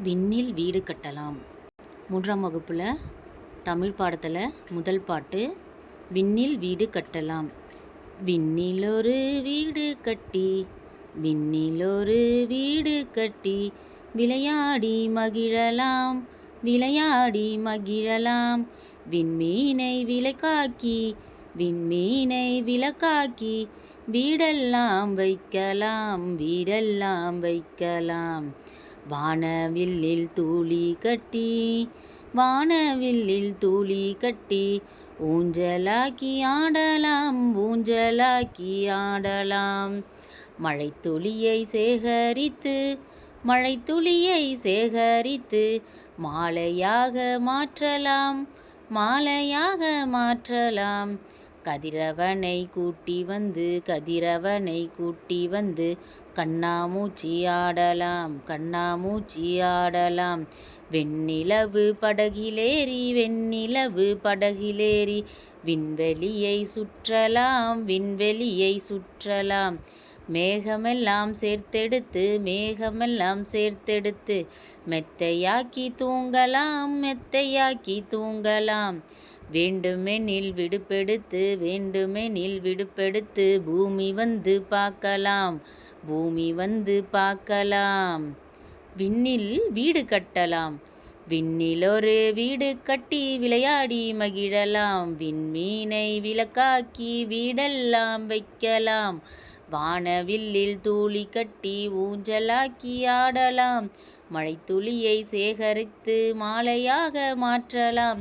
விண்ணில் வீடு கட்டலாம். 3ஆம் வகுப்பில் தமிழ் பாடத்தில் முதல் பாட்டு விண்ணில் வீடு கட்டலாம். விண்ணில் ஒரு வீடு கட்டி, விண்ணில் ஒரு வீடு கட்டி, விளையாடி மகிழலாம், விளையாடி மகிழலாம். விண்மீனை விளக்காக்கி, விண்மீனை விளக்காக்கி, வீடெல்லாம் வைக்கலாம், வீடெல்லாம் வைக்கலாம். வானவில்லில் தூளி கட்டி, வானவில்லில் தூளி கட்டி, ஊஞ்சலாக்கி ஆடலாம், ஊஞ்சலாக்கி ஆடலாம். மழைத்துளியை சேகரித்து, மழைத்துளியை சேகரித்து, மாலையாக மாற்றலாம், மாலையாக மாற்றலாம். கதிரவனை கூட்டி வந்து, கதிரவனை கூட்டி வந்து, கண்ணாமூச்சி ஆடலாம், கண்ணாமூச்சி ஆடலாம். வெண்ணிலவு படகிலேறி, வெண்ணிலவு படகிலேறி, விண்வெளியை சுற்றலாம், விண்வெளியை சுற்றலாம். மேகமெல்லாம் சேர்த்தெடுத்து, மேகமெல்லாம் சேர்த்தெடுத்து, மெத்தையாக்கி தூங்கலாம், மெத்தையாக்கி தூங்கலாம். வேண்டுமெனில் விடுப்பெடுத்து, வேண்டுமெனில் விடுப்பெடுத்து, பூமி வந்து பார்க்கலாம், பூமி வந்து பார்க்கலாம். விண்ணில் வீடு கட்டலாம். விண்ணில் ஒரு வீடு கட்டி, விளையாடி மகிழலாம். விண்மீனை விளக்காக்கி, வீடெல்லாம் வைக்கலாம். வானவில்லில் தூளி கட்டி, ஊஞ்சலாக்கி ஆடலாம். மழைத்துளியை சேகரித்து, மாலையாக மாற்றலாம்.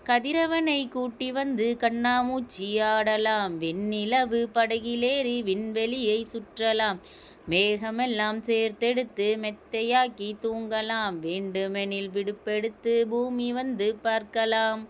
கதிரவனை கூட்டி வந்து, கண்ணாமூச்சி ஆடலாம். வெண்ணிலவு படகிலேறி, விண்வெளியை சுற்றலாம். மேகமெல்லாம் சேர்த்தெடுத்து, மெத்தையாக்கி தூங்கலாம். வேண்டுமெனில் விடுப்பெடுத்து, பூமி வந்து பார்க்கலாம்.